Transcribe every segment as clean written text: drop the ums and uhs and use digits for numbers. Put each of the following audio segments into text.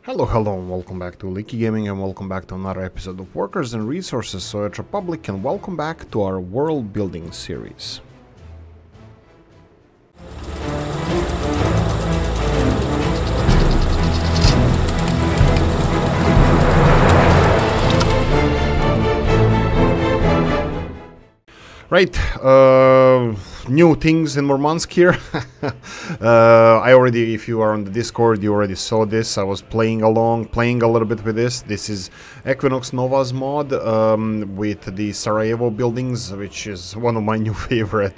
Hello, and welcome back to Oolykee Gaming, and welcome back to another episode of Workers and Resources Soviet Republic, and welcome back to our world building series. Right, new things in Murmansk here. If you are on the Discord, you already saw this. I was playing a little bit with this. This is Equinox Nova's mod with the Sarajevo buildings, which is one of my new favorite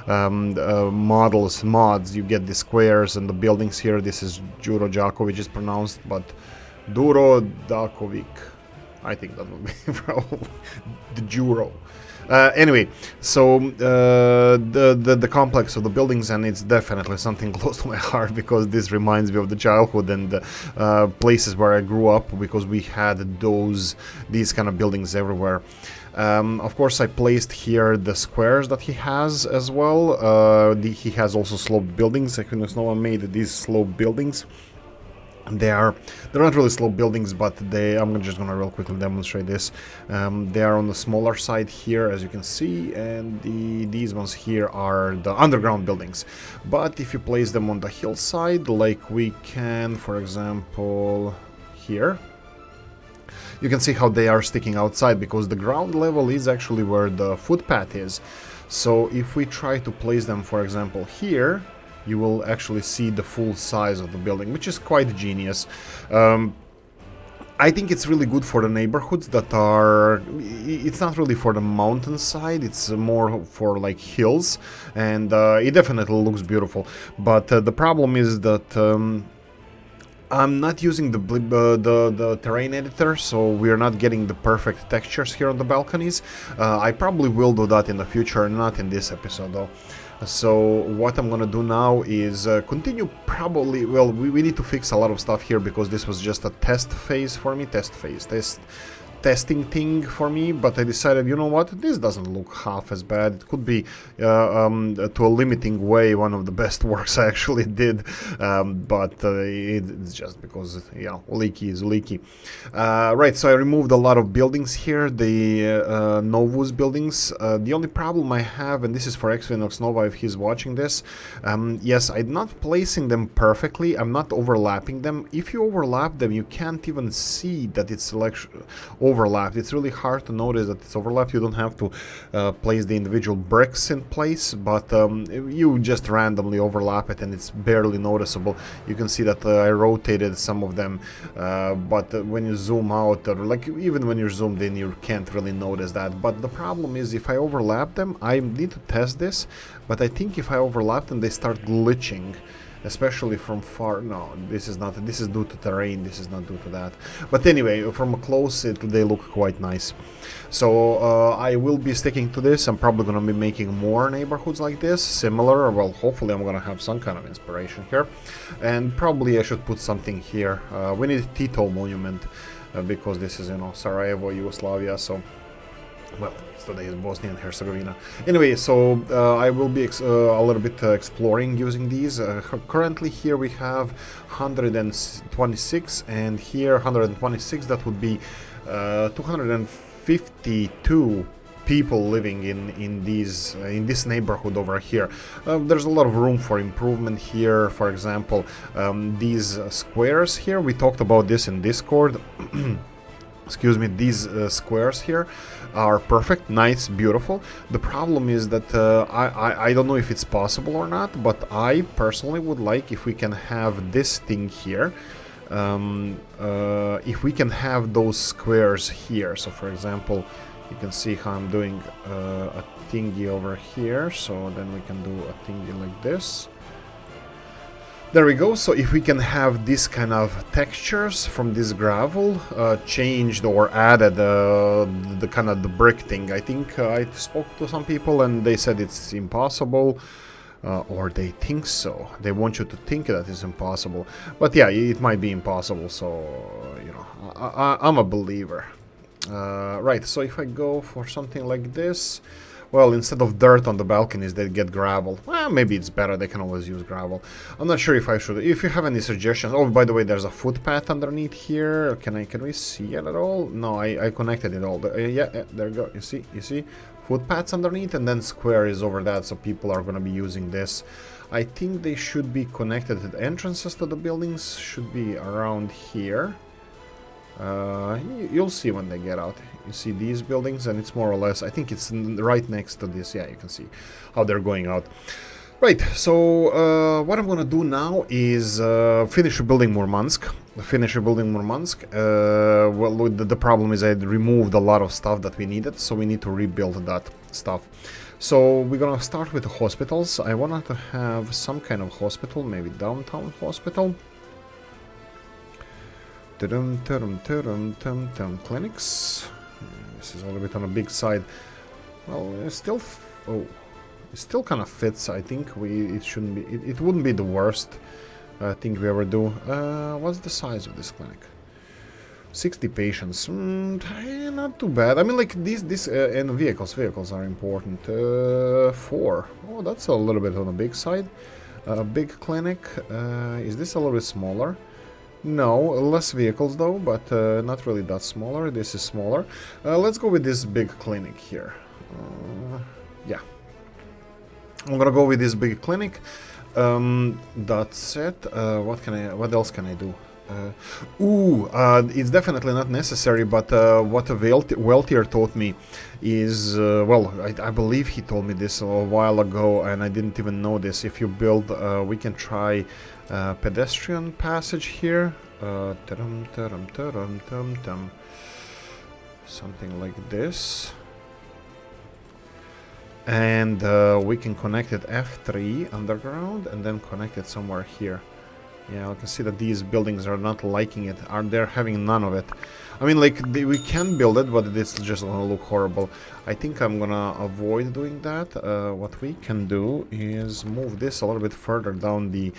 mods. You get the squares and the buildings here. This is Juro Đaković is pronounced, but Duro Dakovic. I think that would be probably the Juro. Anyway, so the complex of the buildings, and it's definitely something close to my heart because this reminds me of the childhood and the places where I grew up, because we had these kind of buildings everywhere. Of course, I placed here the squares that he has as well. He has also sloped buildings. Equinox Nova made these sloped buildings. They're not really slope buildings, but I'm just gonna real quickly demonstrate this. They are on the smaller side here, as you can see, and these ones here are the underground buildings. But if you place them on the hillside, like we can, for example, here, you can see how they are sticking outside, because the ground level is actually where the footpath is. So if we try to place them, for example, here, you will actually see the full size of the building, which is quite genius. I think it's really good for the neighborhoods that are... It's not really for the mountainside, it's more for like hills, and it definitely looks beautiful. But the problem is that I'm not using the terrain editor, so we're not getting the perfect textures here on the balconies. I probably will do that in the future, not in this episode though. So what I'm gonna do now is continue probably, well, we need to fix a lot of stuff here, because this was just a testing thing for me, but I decided, you know what, this doesn't look half as bad. It could be to a limiting way one of the best works I actually did, but it's just because, yeah, Oolykee is Oolykee. Right, so I removed a lot of buildings here, the Novus buildings. The only problem I have, and this is for Equinox Nova if he's watching this, yes, I'm not placing them perfectly, I'm not overlapping them. If you overlap them, you can't even see that it's overlapped. It's really hard to notice that it's overlapped. You don't have to place the individual bricks in place, but you just randomly overlap it and it's barely noticeable. You can see that I rotated some of them, but when you zoom out, like even when you're zoomed in, you can't really notice that. But the problem is, if I overlap them, I need to test this, but I think if I overlap them, they start glitching, especially from far. No, this is due to terrain, this is not due to that. But anyway, from close they look quite nice. So I will be sticking to this. I'm probably going to be making more neighborhoods like this, similar. Well, hopefully I'm going to have some kind of inspiration here, and probably I should put something here. We need a Tito monument, because this is, you know, Sarajevo, Yugoslavia, so, well, today is Bosnia and Herzegovina. Anyway, so I will be a little bit exploring using these. Currently here we have 126, and here 126, that would be 252 people living in this neighborhood over here. There's a lot of room for improvement here. For example, these squares here, we talked about this in Discord. Excuse me, these squares here are perfect, nice, beautiful. The problem is that I don't know if it's possible or not, but I personally would like if we can have this thing here. If we can have those squares here. So for example, you can see how I'm doing a thingy over here, so then we can do a thingy like this. There we go. So if we can have this kind of textures from this gravel changed or added, the kind of the brick thing. I think I spoke to some people and they said it's impossible, or they think so. They want you to think that it's impossible, but yeah, it might be impossible. So you know, I'm a believer. Right. So if I go for something like this, well, instead of dirt on the balconies, they get gravel. Well, maybe it's better. They can always use gravel. I'm not sure if I should. If you have any suggestions. Oh, by the way, there's a footpath underneath here. Can we see it at all? No, I connected it all. Yeah, there you go. You see, footpaths underneath, and then square is over that, so people are gonna be using this. I think they should be connected. The entrances to the buildings should be around here. You'll see when they get out. You see these buildings, and it's more or less, I think it's right next to this. Yeah, you can see how they're going out. Right, so what I'm gonna do now is finish building Murmansk. Well, the problem is I removed a lot of stuff that we needed, so we need to rebuild that stuff. So we're gonna start with the hospitals. I wanted to have some kind of hospital, maybe downtown hospital. Clinics. This is a little bit on the big side. Well, it's still it still kind of fits. I think it shouldn't be. It wouldn't be the worst thing we ever do. What's the size of this clinic? 60 patients. Not too bad. I mean, like these and vehicles are important. 4. Oh, that's a little bit on the big side. Big clinic. Is this a little bit smaller? No, less vehicles though, but not really that smaller. This is smaller. Let's go with this big clinic here. Yeah, I'm gonna go with this big clinic. That's it. What else can I do? It's definitely not necessary, but what Weltier taught me is, well, I believe he told me this a while ago, and I didn't even know this. If you build, we can try pedestrian passage here. Something like this. And we can connect it F3 underground and then connect it somewhere here. Yeah, I can see that these buildings are not liking it. They're having none of it. I mean, like, we can build it, but it's just gonna look horrible. I think I'm gonna avoid doing that. What we can do is move this a little bit further down the...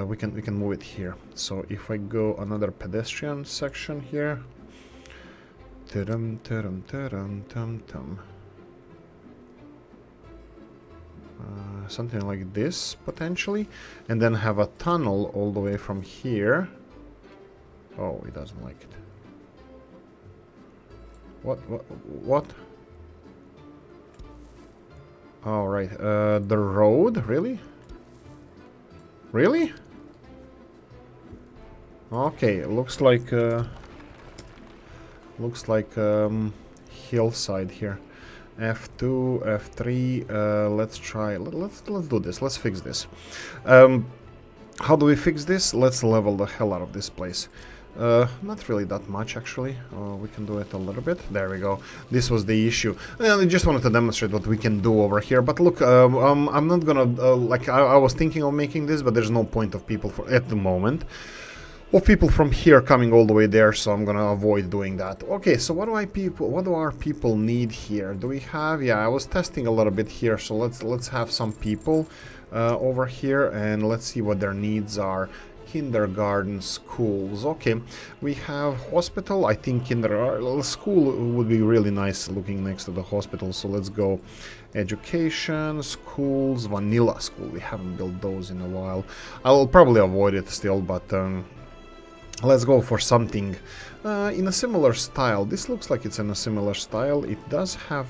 we can move it here. So if I go another pedestrian section here... something like this, potentially, and then have a tunnel all the way from here. Oh, he doesn't like it. What? All right, the road, really? Really? Okay, it looks like hillside here. F2, F3, let's try, let's do this, let's fix this. How do we fix this? Let's level the hell out of this place. Not really that much, actually. We can do it a little bit. There we go. This was the issue. I just wanted to demonstrate what we can do over here. But look, I'm not gonna, I was thinking of making this, but there's no point of people at the moment. Of people from here coming all the way there, so I'm gonna avoid doing that. Okay, so what do our people need here? Do we have? Yeah, I was testing a little bit here, so let's have some people over here and let's see what their needs are. Kindergarten, schools. Okay, we have hospital. I think school would be really nice looking next to the hospital. So let's go education, schools, vanilla school. We haven't built those in a while. I'll probably avoid it still, but let's go for something in a similar style. This looks like it's in a similar style. It does have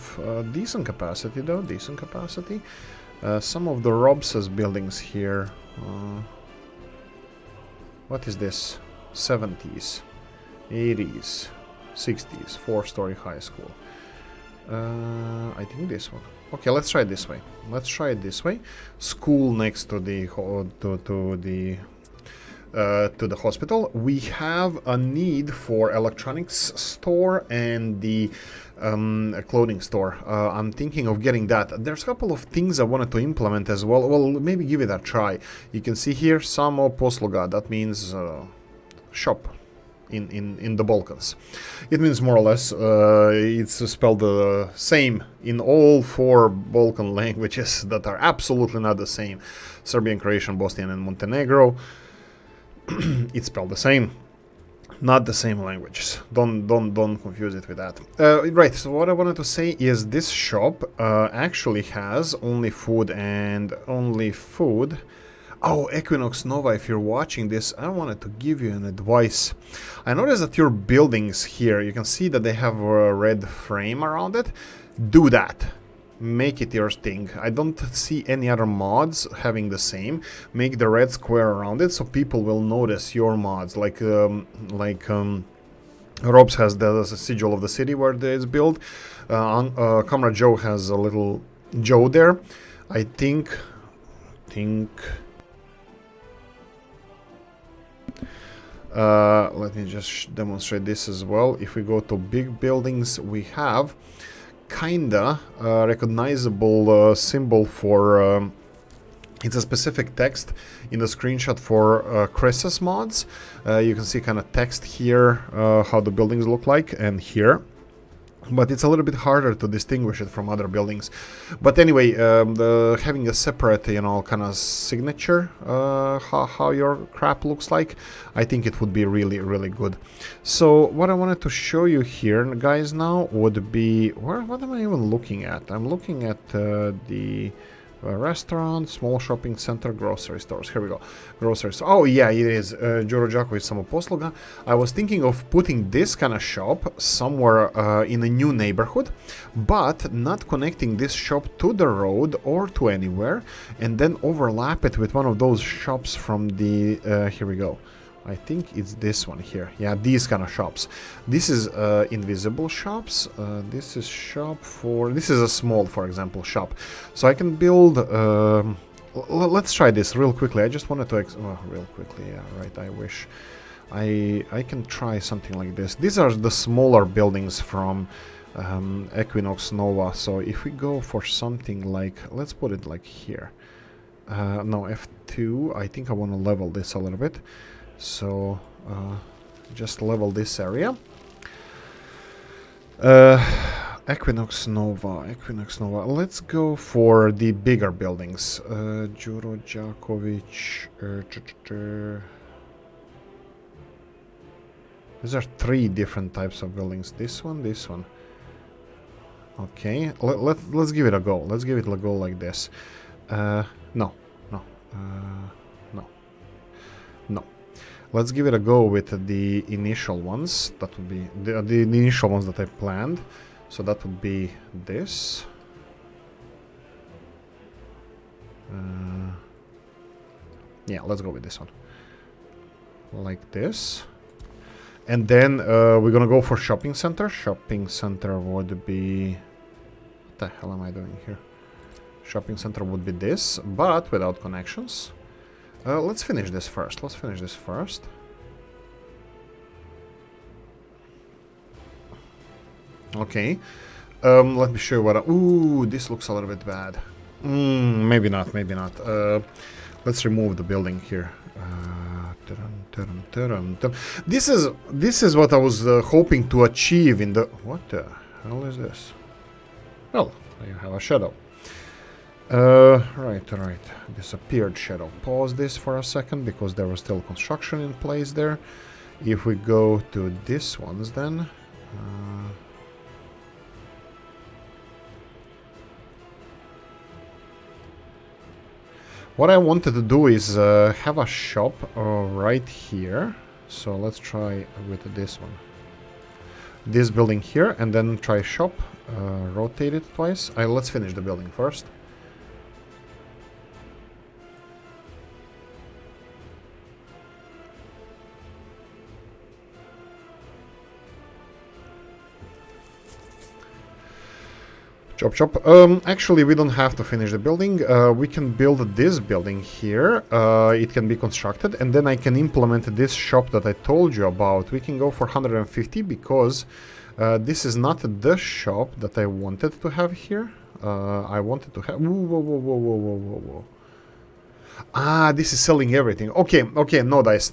decent capacity though, decent capacity. Some of the Robs's buildings here. What is this? 70s, 80s, 60s, 4-story high school. I think this one. Okay, let's try it this way. Let's try it this way. School next to the to the hospital. We have a need for electronics store and the clothing store. I'm thinking of getting that. There's a couple of things I wanted to implement as well. Well, maybe give it a try. You can see here Samo Posluga. That means shop in the Balkans. It means more or less it's spelled the same in all 4 Balkan languages that are absolutely not the same. Serbian, Croatian, Bosnian and Montenegro. It's spelled the same. Not the same languages. Don't confuse it with that. Right. So what I wanted to say is this shop actually has only food and only food. Oh, Equinox Nova, if you're watching this, I wanted to give you an advice. I noticed that your buildings here, you can see that they have a red frame around it. Do that. Make it your thing. I don't see any other mods having the same. Make the red square around it so people will notice your mods. Like Rob's has the sigil of the city where it is built. Comrade Joe has a little Joe there. I think. Let me just demonstrate this as well. If we go to big buildings, we have kinda recognizable symbol for it's a specific text in the screenshot for Chris's mods. You can see kind of text here, how the buildings look like, and here. But it's a little bit harder to distinguish it from other buildings. But anyway, having a separate, you know, kind of signature, how your crap looks like, I think it would be really, really good. So what I wanted to show you here, guys, now would be... what am I even looking at? I'm looking at the... restaurant, small shopping center, grocery stores. Here we go. Grocery store. Oh, yeah, it is. Đuro Đaković samoposluga. I was thinking of putting this kind of shop somewhere in a new neighborhood, but not connecting this shop to the road or to anywhere, and then overlap it with one of those shops from the... here we go. I think it's this one here. Yeah, these kind of shops. This is invisible shops. This is shop for... This is a small, for example, shop. So I can build... let's try this real quickly. I just wanted to... real quickly, yeah, right. I wish... I can try something like this. These are the smaller buildings from Equinox Nova. So if we go for something like... Let's put it like here. No, F2. I think I want to level this a little bit. So, just level this area. Equinox Nova. Let's go for the bigger buildings. Đuro Đaković. These are 3 different types of buildings. This one. Okay, let's give it a go. Let's give it a go like this. No. Let's give it a go with the initial ones. That would be the initial ones that I planned. So that would be this. Yeah, let's go with this one. Like this. And then we're gonna go for shopping center. Shopping center would be... What the hell am I doing here? Shopping center would be this, but without connections. Let's finish this first. Okay. Let me show you what ooh, this looks a little bit bad. Maybe not. Let's remove the building here. This is what I was hoping to achieve in the... What the hell is this? Well, you have a shadow. Right. Disappeared shadow. Pause this for a second because there was still construction in place there. If we go to this ones then... what I wanted to do is have a shop right here. So let's try with this one. This building here and then try shop. Rotate it twice. Let's finish the building first. Chop. Actually, we don't have to finish the building. We can build this building here. It can be constructed, and then I can implement this shop that I told you about. We can go for 150 because this is not the shop that I wanted to have here. I wanted to have... Whoa. Ah, this is selling everything. Okay, no dice.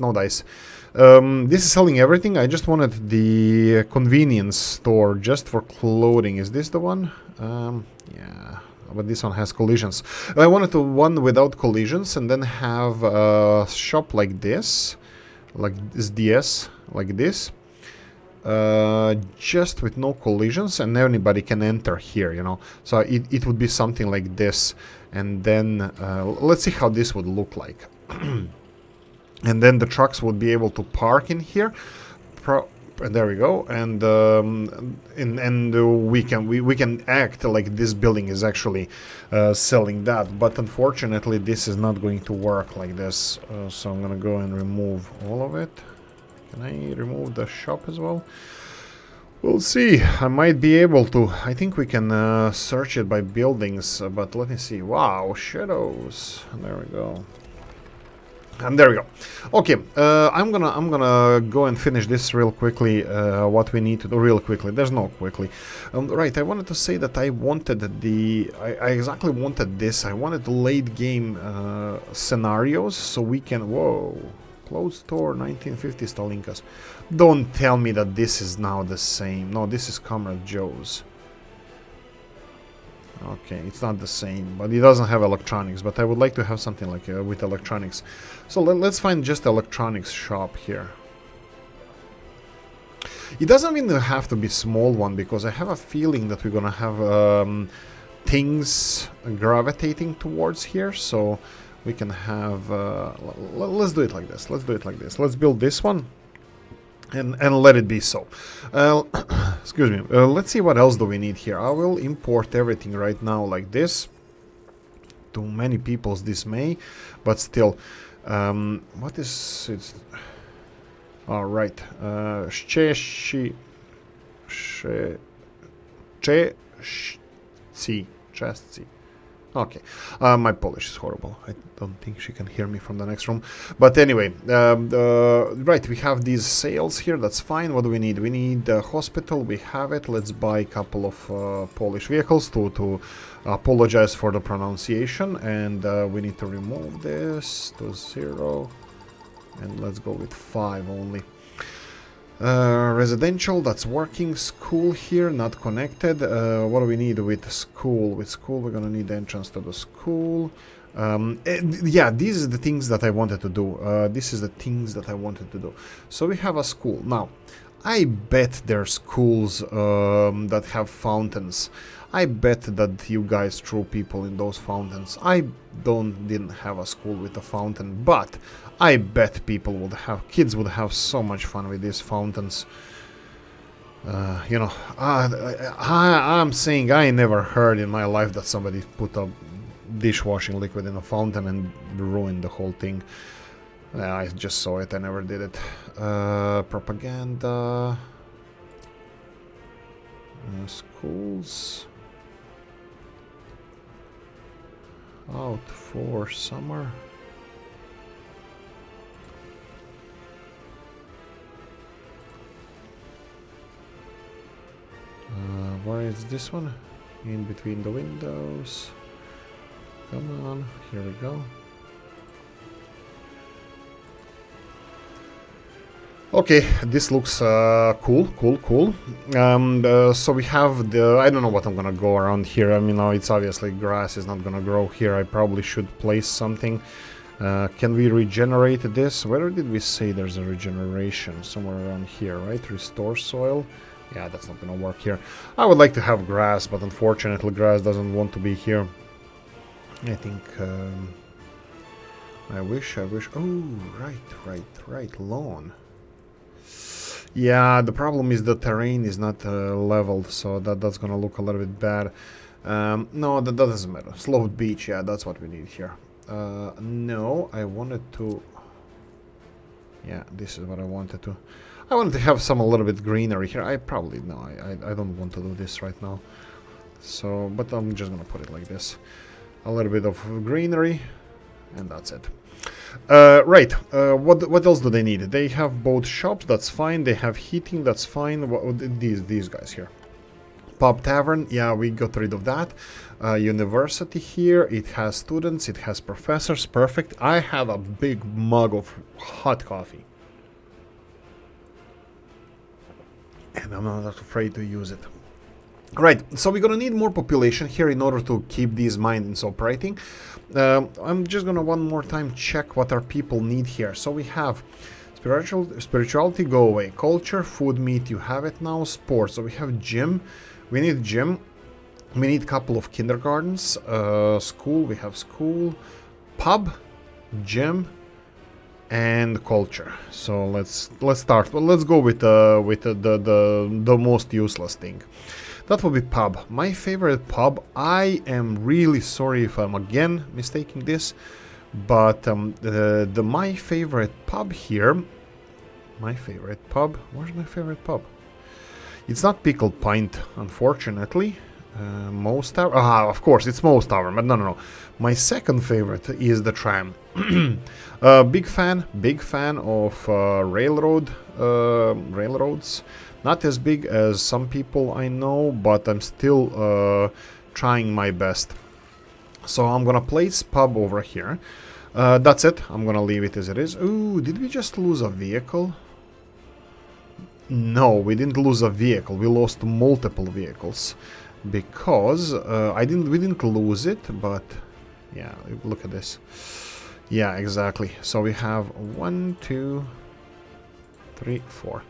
This is selling everything. I just wanted the convenience store just for clothing. Is this the one? Yeah, but this one has collisions. I wanted one without collisions and then have a shop like this. like this DS, like this. Just with no collisions, and anybody can enter here, you know. So it would be something like this, and then let's see how this would look like. And then the trucks would be able to park in here. There we go, and we can act like this building is actually selling that, but unfortunately this is not going to work like this. So I'm gonna go and remove all of it. Can I remove the shop as well? We'll see. I might be able to. I think we can search it by buildings, but let me see. Wow, shadows. There we go. And there we go. Okay, I'm gonna go and finish this real quickly. What we need to do real quickly. There's no quickly. Right. I wanted to say that I wanted I exactly wanted this. I wanted the late game scenarios so we can. Whoa. Closed store 1950 Stalinkas. Don't tell me that this is now the same. No, this is Comrade Joe's. Okay, it's not the same, but it doesn't have electronics. But I would like to have something like with electronics. So let's find just electronics shop here. It doesn't even have to be small one, because I have a feeling that we're gonna have things gravitating towards here. So we can have. Let's do it like this. Let's do it like this. Let's build this one. And let it be so. Excuse me. Let's see what else do we need here. I will import everything right now like this. To many people's dismay, but still. What is it? All right. Chesty. Okay, my Polish is horrible. I don't think she can hear me from the next room. But anyway, right, we have these sales here. That's fine. What do we need? We need a hospital. We have it. Let's buy a couple of Polish vehicles to apologize for the pronunciation. And we need to remove this to 0. And let's go with 5 only. Residential, that's working. School here, not connected. What do we need with school? With school, we're gonna need the entrance to the school. Yeah, these are the things that I wanted to do. So we have a school. Now, I bet there's schools that have fountains. I bet that you guys throw people in those fountains. I didn't have a school with a fountain, but I bet kids would have so much fun with these fountains. You know, I'm saying I never heard in my life that somebody put a dishwashing liquid in a fountain and ruined the whole thing. I just saw it, I never did it. Propaganda. Schools. Out for summer. Where is this one? In between the windows. Come on, here we go. Okay, this looks cool. So we have the. I don't know what I'm gonna go around here. I mean, it's obviously grass is not gonna grow here. I probably should place something. Can we regenerate this? Where did we say there's a regeneration? Somewhere around here, right? Restore soil. Yeah, that's not gonna work here. I would like to have grass, but unfortunately grass doesn't want to be here. I think I wish. Oh, right, lawn. Yeah, the problem is the terrain is not leveled, so that's gonna look a little bit bad. No, that doesn't matter. Sloped beach, yeah, that's what we need here. No, I wanted to. Yeah, this is what I wanted to. I wanted to have a little bit greenery here. I probably no, I don't want to do this right now. So, but I'm just gonna put it like this. A little bit of greenery, and that's it. Right. What else do they need? They have both shops. That's fine. They have heating. That's fine. These guys here. Pub tavern. Yeah, we got rid of that. University here. It has students. It has professors. Perfect. I have a big mug of hot coffee. And I'm not afraid to use it. Right, so we're gonna need more population here in order to keep these mines operating. I'm just gonna one more time check what our people need here. So we have Spirituality, go away. Culture, food, meat, you have it now. Sports, so we have gym. We need gym. We need a couple of kindergartens. School, we have school. Pub, gym, and culture. So let's start. Well, let's go with the most useless thing. That will be pub. My favorite pub. I am really sorry if I'm again mistaking this, but my favorite pub here. My favorite pub. Where's my favorite pub? It's not Pickled Pint, unfortunately. Moes Tower. Of course, it's Moes Tower, but no. My second favorite is the Tram. Big fan of railroads. Not as big as some people I know, but I'm still trying my best. So I'm gonna place pub over here. That's it. I'm gonna leave it as it is. Ooh, did we just lose a vehicle? No, we didn't lose a vehicle. We lost multiple vehicles. Because we didn't lose it, but yeah, look at this. Yeah, exactly. So we have 1, 2, 3, 4.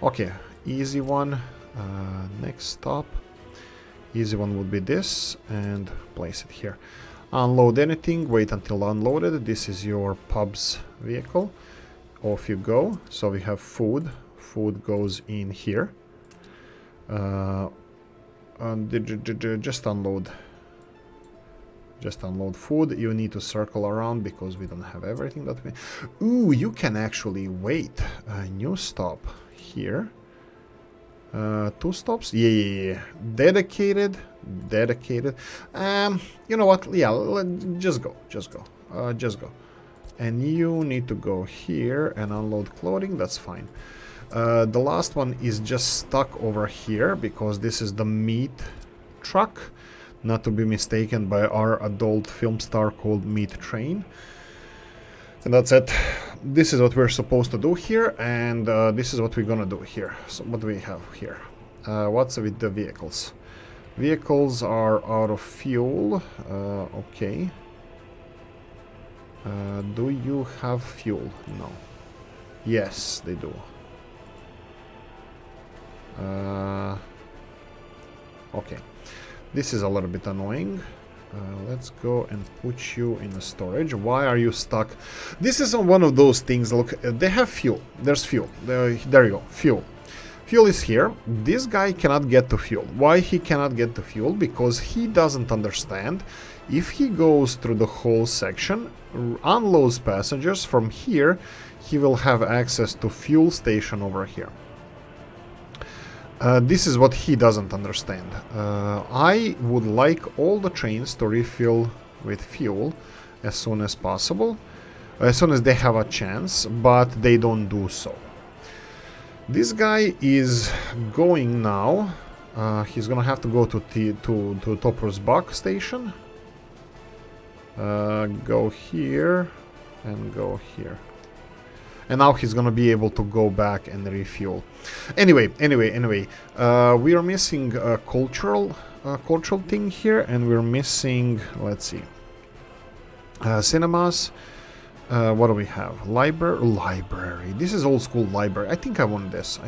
Okay, easy one. Next stop. Easy one would be this, and place it here. Unload anything, wait until unloaded. This is your pub's vehicle. Off you go. So we have food. Food goes in here. Just unload. Just unload food. You need to circle around because we don't have everything that we... Ooh, you can actually wait. New stop here. 2 stops? Yeah. Dedicated. You know what? Yeah, just go. Just go. And you need to go here and unload clothing. That's fine. The last one is just stuck over here because this is the meat truck, not to be mistaken by our adult film star called Meat Train. And that's it. This is what we're supposed to do here, and this is what we're gonna do here. So what do we have here? What's with the vehicles? Vehicles are out of fuel. Okay. Do you have fuel? No. Yes, they do. Okay, this is a little bit annoying. Let's go and put you in the storage. Why are you stuck? This is one of those things. Look, they have fuel. There's fuel. There you go. Fuel is here. This guy cannot get to fuel. Why he cannot get to fuel? Because he doesn't understand. If he goes through the whole section, unloads passengers from here, he will have access to fuel station over here. This is what he doesn't understand. I would like all the trains to refill with fuel as soon as possible, as soon as they have a chance, but they don't do so. This guy is going now. He's gonna have to go to Topper's Buck station. Go here and go here. And now he's gonna be able to go back and refuel. Anyway, we are missing a cultural thing here, and we're missing, let's see, cinemas. What do we have? Library. This is old school library. I think I want this.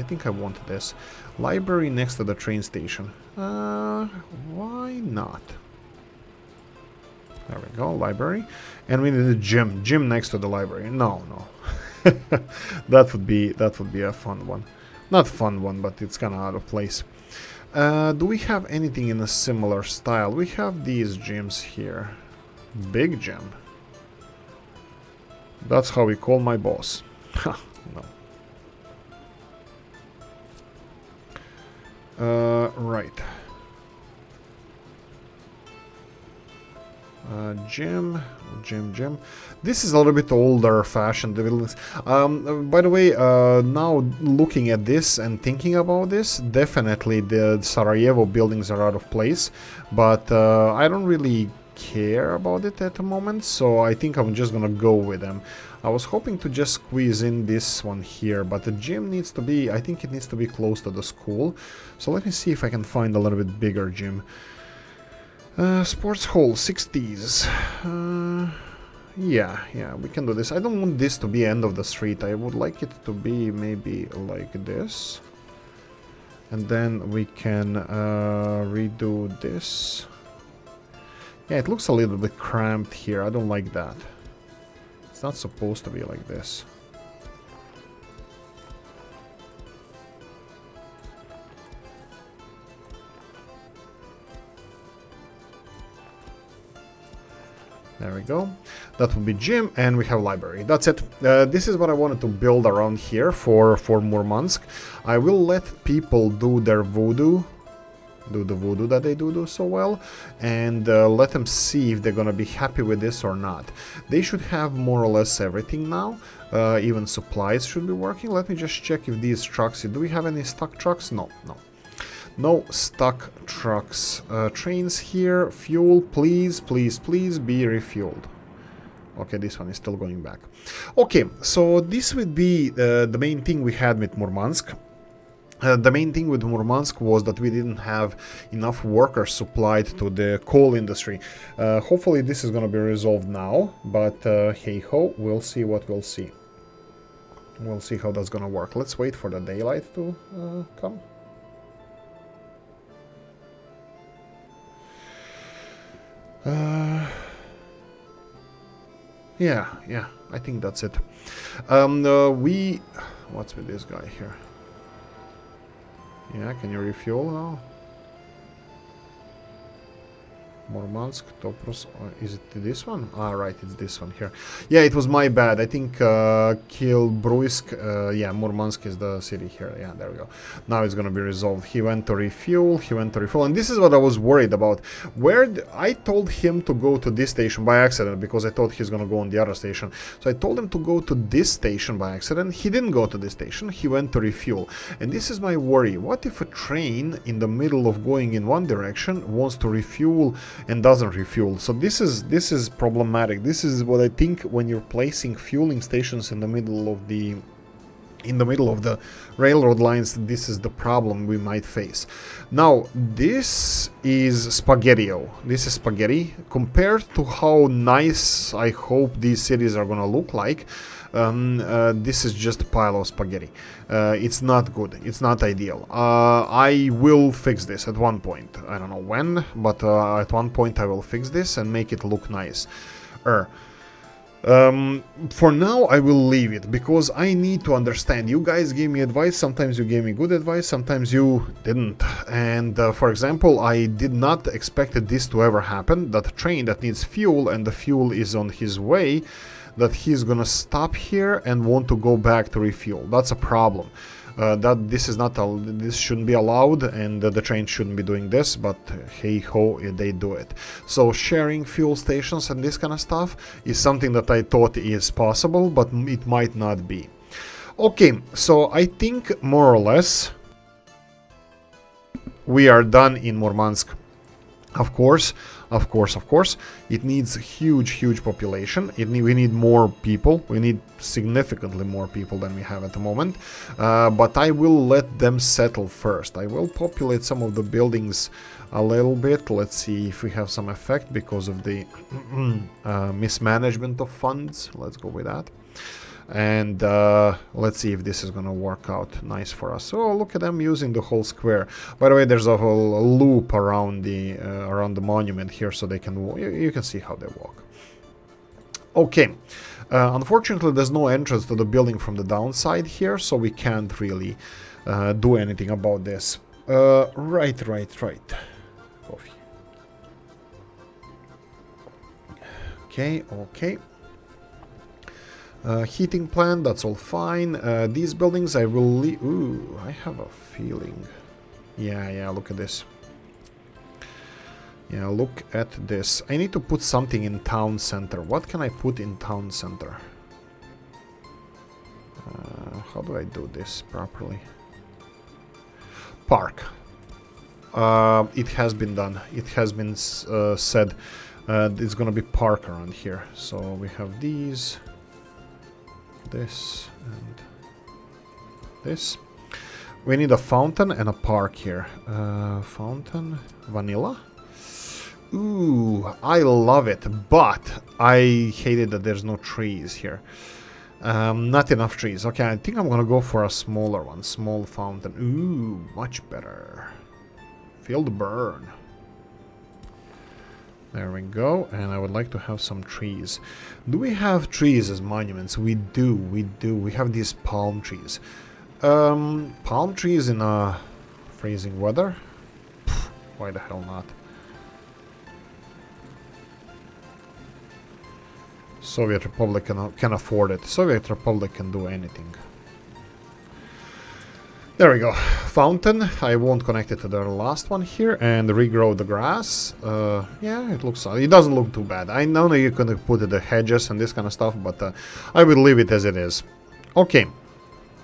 Library next to the train station. Why not? There we go, library. And we need a gym. Gym next to the library. No. that would be a fun one. Not fun one, but it's kind of out of place. Do we have anything in a similar style? We have these gyms here. Big gym. That's how we call my boss. No. Right. Gym. This is a little bit older fashioned buildings. By the way, now looking at this and thinking about this, definitely the Sarajevo buildings are out of place, but I don't really care about it at the moment, so I think I'm just gonna go with them. I was hoping to just squeeze in this one here, but the gym needs to be, I think it needs to be close to the school, so let me see if I can find a little bit bigger gym. Sports hall, 60s. Yeah, we can do this. I don't want this to be end of the street. I would like it to be maybe like this. And then we can redo this. Yeah, it looks a little bit cramped here. I don't like that. It's not supposed to be like this. There we go. That would be gym, and we have library. That's it. This is what I wanted to build around here for Murmansk. I will let people do their voodoo, do the voodoo that they do so well, and let them see if they're gonna be happy with this or not. They should have more or less everything now. Even supplies should be working. Let me just check if these trucks. Do we have any stock trucks? No. No stock trucks. Trains here. Fuel, please be refueled. Okay, this one is still going back. Okay, so this would be the main thing we had with Murmansk. The main thing with Murmansk was that we didn't have enough workers supplied to the coal industry. Hopefully this is going to be resolved now, but hey ho, we'll see what we'll see. We'll see how that's going to work. Let's wait for the daylight to come. Yeah, I think that's it. What's with this guy here? Yeah, can you refuel now? Murmansk, Topros, is it this one? Ah, right, it's this one here. Yeah, it was my bad. I think Kilbruisk, yeah, Murmansk is the city here. Yeah, there we go. Now it's gonna be resolved. He went to refuel, and this is what I was worried about. I told him to go to this station by accident, because I thought he's gonna go on the other station. So I told him to go to this station by accident. He didn't go to this station, he went to refuel. And this is my worry. What if a train in the middle of going in one direction wants to refuel and doesn't refuel? So this is problematic. This is what I think when you're placing fueling stations in the middle of the railroad lines. This is the problem we might face. Now this is Spaghettio. This is spaghetti compared to how nice I hope these cities are gonna look like. This is just a pile of spaghetti. It's not good. It's not ideal. I will fix this at one point. I don't know when, but at one point I will fix this and make it look nice. For now I will leave it, because I need to understand. You guys gave me advice. Sometimes you gave me good advice, sometimes you didn't. And for example, I did not expect this to ever happen, that a train that needs fuel and the fuel is on his way, that he's gonna stop here and want to go back to refuel. That's a problem. This shouldn't be allowed, and the train shouldn't be doing this, but hey ho, they do it. So sharing fuel stations and this kind of stuff is something that I thought is possible, but it might not be. Okay, so I think more or less we are done in Murmansk. Of course, it needs huge population. We need more people. We need significantly more people than we have at the moment. But I will let them settle first. I will populate some of the buildings a little bit. Let's see if we have some effect because of the mismanagement of funds. Let's go with that. And let's see if this is gonna work out nice for us. Oh, look at them using the whole square. By the way, there's a whole loop around the monument here, so they can you can see how they walk. Okay, unfortunately there's no entrance to the building from the downside here, so we can't really do anything about this. Right. Coffee. Okay. Heating plant, that's all fine. These buildings I will leave. Ooh, I have a feeling. Yeah, look at this. Yeah, look at this. I need to put something in town center. What can I put in town center? How do I do this properly? Park. It has been done. It has been said. It's gonna be park around here. So we have these. This and this. We need a fountain and a park here. Fountain, vanilla. Ooh, I love it, but I hate it that there's no trees here. Not enough trees. Okay, I think I'm gonna go for a smaller one. Small fountain. Ooh, much better. Feel the burn. There we go. And I would like to have some trees. Do we have trees as monuments? We do. We do. We have these palm trees. Palm trees in a freezing weather? Pfft, why the hell not? Soviet Republic can afford it. Soviet Republic can do anything. There we go. Fountain. I won't connect it to the last one here. And regrow the grass. Yeah, it looks... It doesn't look too bad. I know that you can put the hedges and this kind of stuff, but I will leave it as it is. Okay.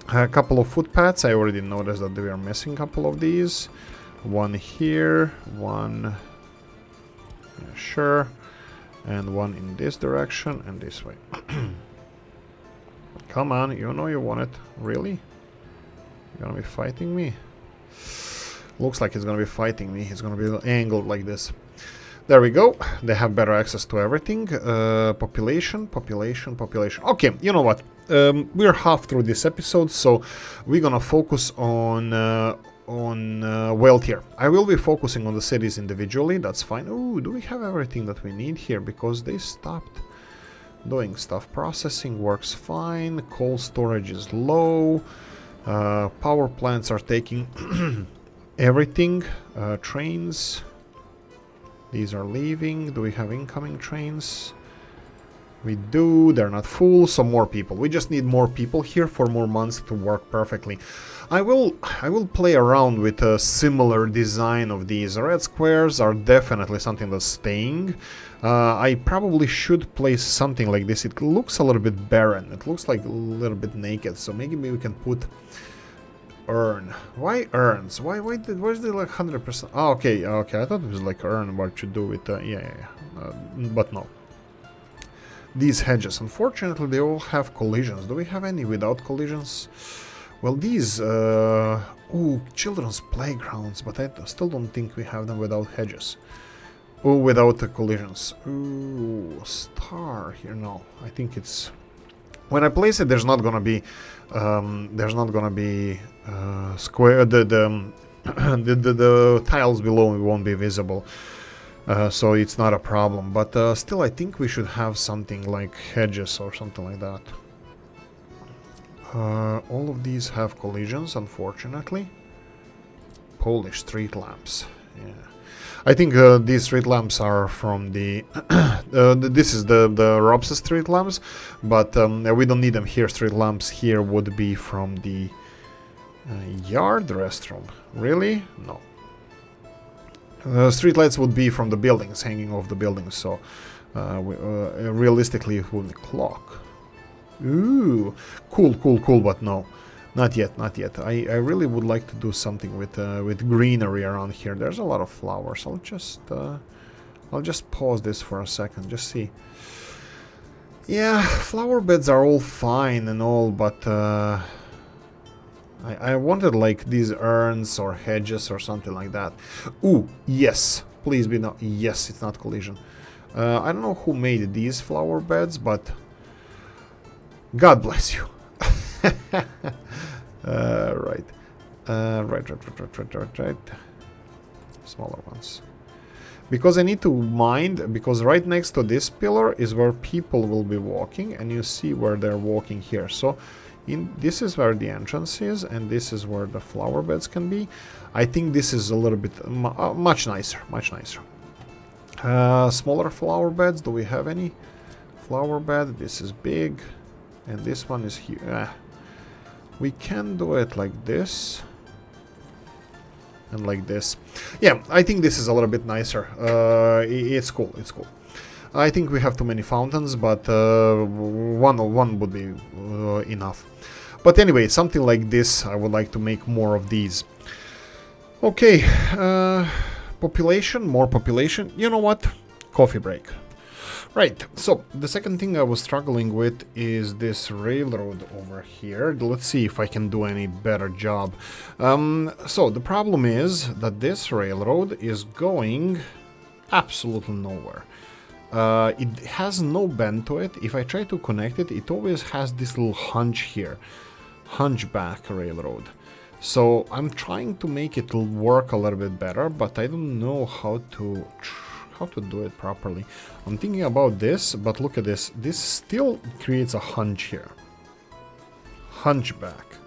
A couple of footpaths. I already noticed that we are missing a couple of these. One here. One... Yeah, sure. And one in this direction and this way. Come on, you know you want it. Really? You're gonna be fighting me? Looks like he's gonna be fighting me. He's gonna be angled like this. There we go. They have better access to everything. Population. Okay, you know what? We're half through this episode, so we're gonna focus on wealth here. I will be focusing on the cities individually. That's fine. Ooh, do we have everything that we need here? Because they stopped doing stuff. Processing works fine. Coal storage is low. Power plants are taking everything. Trains. These are leaving. Do we have incoming trains? We do. They're not full, so more people. We just need more people here for more months to work perfectly. I will play around with a similar design of these. Red squares are definitely something that's staying. I probably should place something like this. It looks a little bit barren. It looks like a little bit naked. So maybe we can put urn. Why urns? Where's the like 100%? Oh, okay. I thought it was like urn. What to do with but no. These hedges, unfortunately, they all have collisions. Do we have any without collisions? Well, these, ooh, children's playgrounds, but I still don't think we have them without hedges. Oh, without the collisions. Ooh, star here. No, I think it's... When I place it, there's not gonna be, square. The tiles below won't be visible. So it's not a problem, but still I think we should have something like hedges or something like that. All of these have collisions, unfortunately. Polish street lamps, yeah. I think these street lamps are from the... this is the Rob's street lamps, but we don't need them here. Street lamps here would be from the yard restroom. Really? No. Street lights would be from the buildings, hanging off the buildings, so realistically it would be clock. Ooh, cool, but no, not yet. I really would like to do something with greenery around here. There's a lot of flowers. I'll just pause this for a second, just see. Yeah, flower beds are all fine and all, but I wanted like these urns or hedges or something like that. Ooh, yes. Please be not. Yes, it's not collision. I don't know who made these flower beds, but God bless you. Right. Right. Smaller ones. Because I need to mind, because right next to this pillar is where people will be walking, and you see where they're walking here. So this is where the entrance is, and this is where the flower beds can be. I think this is a little bit much nicer. Smaller flower beds. Do we have any? Flower bed. This is big, and this one is here. We can do it like this and like this. Yeah, I think this is a little bit nicer. It's cool. I think we have too many fountains, but one would be enough. But anyway, something like this, I would like to make more of these. Okay, population, more population. You know what? Coffee break. Right, so the second thing I was struggling with is this railroad over here. Let's see if I can do any better job. So the problem is that this railroad is going absolutely nowhere. It has no bend to it. If I try to connect it, it always has this little hunch here. Hunchback railroad. So I'm trying to make it work a little bit better, but I don't know how to do it properly. I'm thinking about this, but look at this. This still creates a hunch here. Hunchback.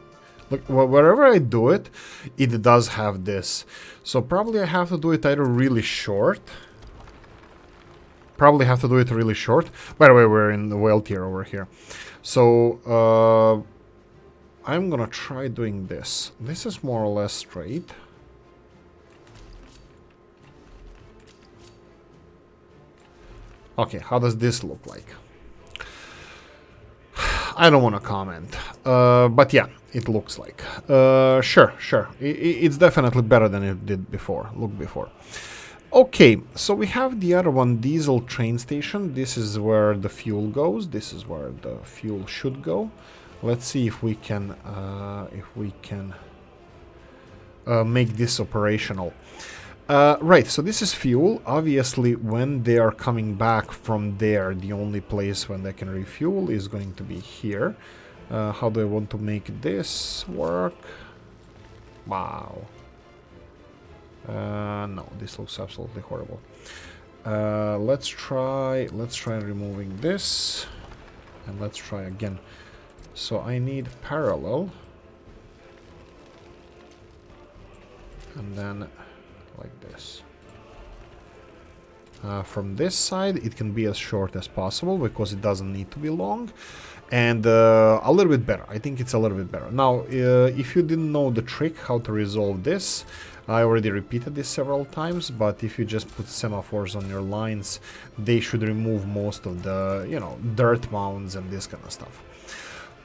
Look, wherever I do it, it does have this. So probably I have to do it either really short. By the way, we're in the whale tier over here. So I'm gonna try doing this. This is more or less straight. Okay, how does this look like? I don't want to comment, but yeah, it looks like. Sure. It's definitely better than it did before. Look before. Okay, so we have the other one, diesel train station. This is where the fuel goes. This is where the fuel should go. Let's see if we can make this operational. Right, so this is fuel. Obviously, when they are coming back from there, the only place when they can refuel is going to be here. How do I want to make this work? Wow. No, this looks absolutely horrible. Let's try removing this, and let's try again. So I need parallel, and then like this. From this side, it can be as short as possible because it doesn't need to be long, and a little bit better. I think it's a little bit better. Now, if you didn't know the trick how to resolve this, I already repeated this several times, but if you just put semaphores on your lines, they should remove most of the, you know, dirt mounds and this kind of stuff.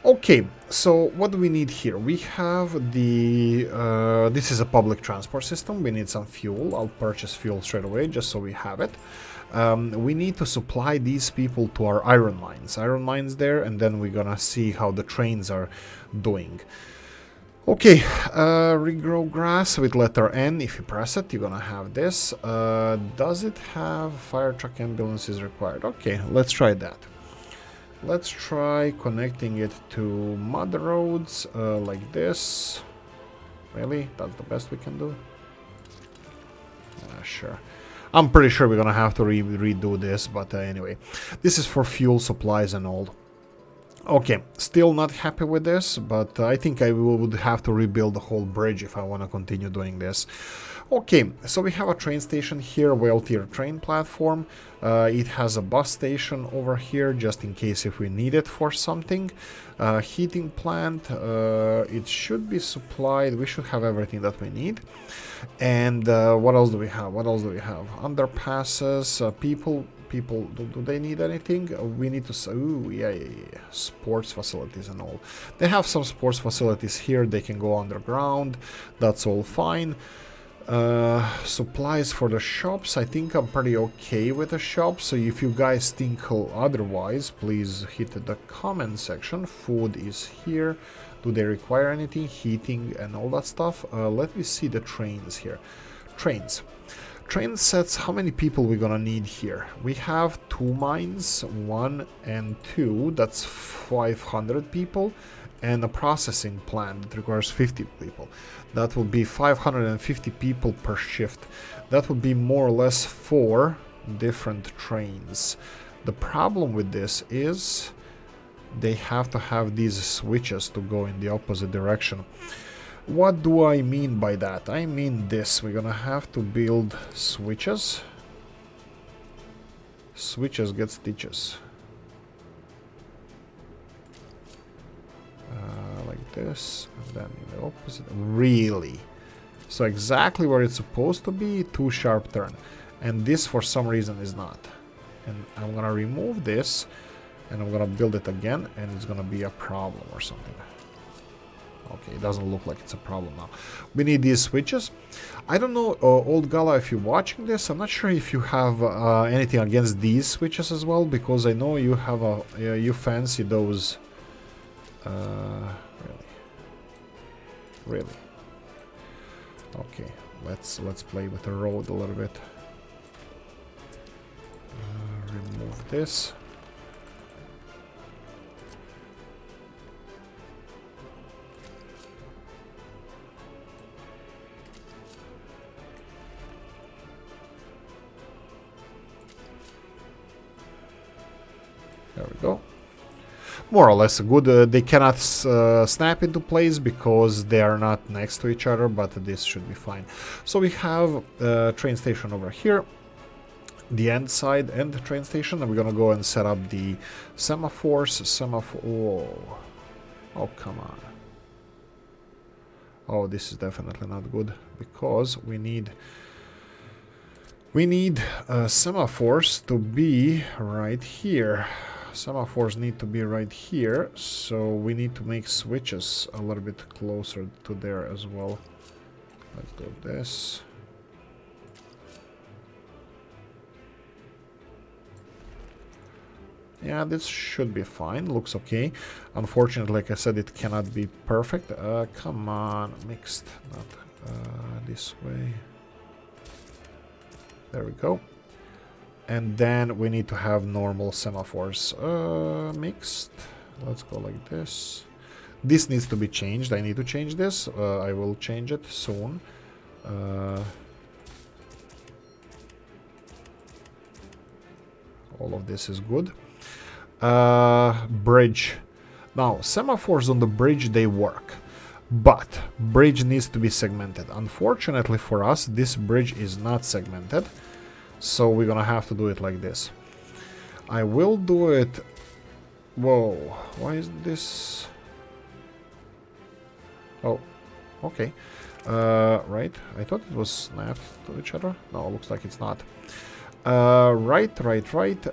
Okay, so what do we need here? We have the... this is a public transport system. We need some fuel. I'll purchase fuel straight away, just so we have it. We need to supply these people to our iron mines. Iron mines there, and then we're gonna see how the trains are doing. Okay, regrow grass with letter N. If you press it, you're gonna have this. Does it have fire truck ambulances required? Okay, let's try that. Let's try connecting it to mud roads like this. Really? That's the best we can do? Sure. I'm pretty sure we're gonna have to redo this, but anyway. This is for fuel supplies and all. Okay, still not happy with this, but I think I would have to rebuild the whole bridge if I want to continue doing this. Okay, so we have a train station here, whale tier train platform. It has a bus station over here, just in case if we need it for something. Heating plant, it should be supplied. We should have everything that we need. And what else do we have? Underpasses, people, do they need anything? We need to... Ooh, yeah. Sports facilities and all. They have some sports facilities here. They can go underground. That's all fine. Supplies for the shops. I think I'm pretty okay with the shops. So if you guys think otherwise, please hit the comment section. Food is here. Do they require anything? Heating and all that stuff. Let me see the trains here. Trains sets, how many people we're gonna need here? We have 2 mines, 1 and 2, that's 500 people, and a processing plant that requires 50 people. That will be 550 people per shift. That would be more or less 4 different trains. The problem with this is they have to have these switches to go in the opposite direction. What do I mean by that? I mean this. We're gonna have to build switches. Switches get stitches. Like this, and then in the opposite. Really? So exactly where it's supposed to be, 2 sharp turn. And this for some reason is not. And I'm gonna remove this, and I'm gonna build it again, and it's gonna be a problem or something. Okay, it doesn't look like it's a problem now. We need these switches. I don't know, Old Gala, if you're watching this, I'm not sure if you have anything against these switches as well, because I know you have you fancy those. Really. Okay, let's play with the road a little bit. this. There we go. More or less good. They cannot snap into place because they are not next to each other, but this should be fine. So we have a train station over here, the end side and the train station, and we're gonna go and set up the semaphores. Oh, come on. Oh, this is definitely not good because we need semaphores to be right here. Semaphores need to be right here, so we need to make switches a little bit closer to there as well. Let's do this. Yeah, this should be fine. Looks okay. Unfortunately, like I said, it cannot be perfect. Come on, mixed, not this way. There we go. And then we need to have normal semaphores. Mixed. Let's go like this. This needs to be changed. I need to change this. I will change it soon. All of this is good. Bridge. Now, semaphores on the bridge, they work. But bridge needs to be segmented. Unfortunately for us, this bridge is not segmented. So we're gonna have to do it like this. I will do it... Whoa, why is this... Oh, okay. Right, I thought it was snapped to each other. No, looks like it's not. Right.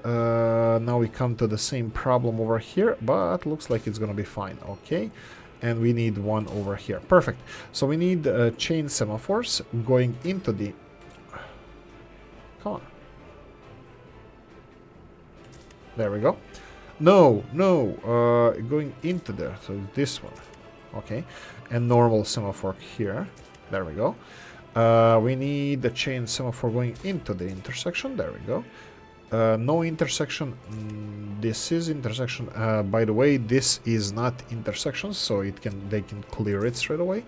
Now we come to the same problem over here, but looks like it's gonna be fine. Okay, and we need one over here. Perfect. So we need chain semaphores going into the... Come on. There we go. No, going into there. So this one. Okay, and normal semaphore here. There we go. We need the chain semaphore going into the intersection. There we go. No intersection. This is intersection. By the way, this is not intersection, so they can clear it straight away.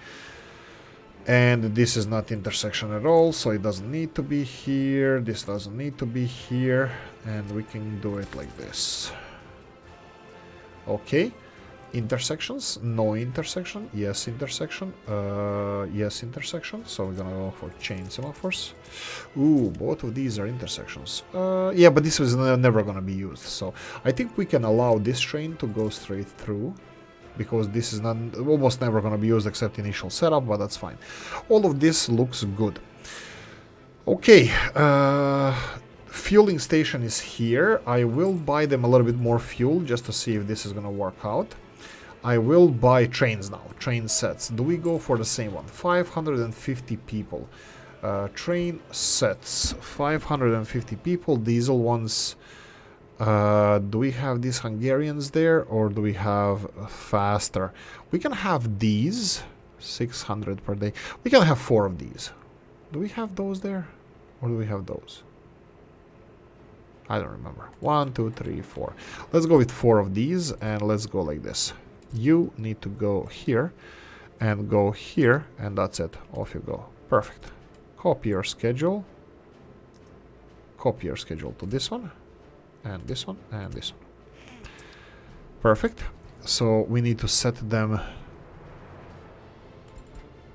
And this is not intersection at all, so it doesn't need to be here. This doesn't need to be here, and we can do it like this. Okay. Intersections, no intersection, yes intersection, yes intersection, so we're gonna go for chain semaphores. Ooh, both of these are intersections. Yeah, but this was never gonna be used, so I think we can allow this train to go straight through, because this is not almost never gonna be used except initial setup, but that's fine. All of this looks good. Okay, fueling station is here. I will buy them a little bit more fuel just to see if this is gonna work out. I will buy trains now, train sets. Do we go for the same one? 550 people. Train sets, 550 people, diesel ones. Do we have these Hungarians there, or do we have faster? We can have these, 600 per day. We can have 4 of these. Do we have those there, or do we have those? I don't remember. 1, 2, 3, 4. Let's go with 4 of these, and let's go like this. You need to go here and go here, and that's it. Off you go. Perfect. Copy your schedule. Copy your schedule to this one, and this one, and this one. Perfect. So we need to set them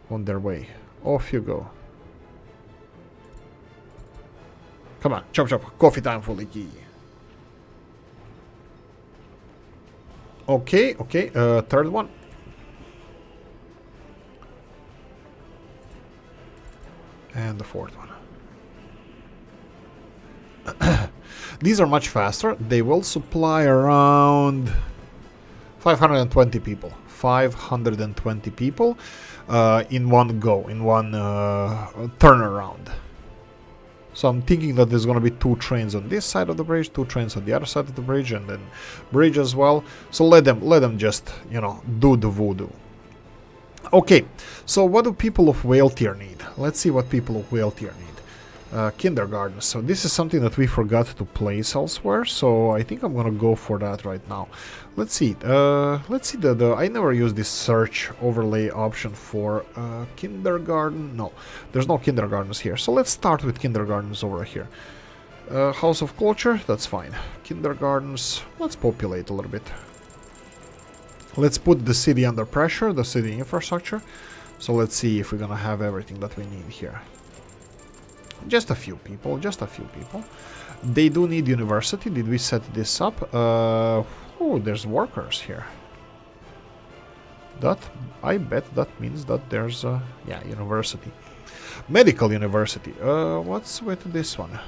on their way. Off you go. Come on, chop chop. Coffee time for Oolykee. Okay, third one. And the fourth one. These are much faster. They will supply around 520 people. 520 people in one go, in one turnaround. So I'm thinking that there's going to be 2 trains on this side of the bridge, 2 trains on the other side of the bridge, and then bridge as well. So let them just, you know, do the voodoo. Okay, so what do people of Whale Tier need? Let's see what people of Whale Tier need. kindergarten. So this is something that we forgot to place elsewhere, so I think I'm gonna go for that right now. Let's see. I never used this search overlay option for kindergarten. No, there's no kindergartens here. So let's start with kindergartens over here. House of Culture, that's fine. Kindergartens, let's populate a little bit. Let's put the city under pressure, the city infrastructure. So let's see if we're gonna have everything that we need here. Just a few people, just a few people. They do need university. Did we set this up? Oh, there's workers here. That, I bet that means that there's a, yeah, university. Medical university. What's with this one?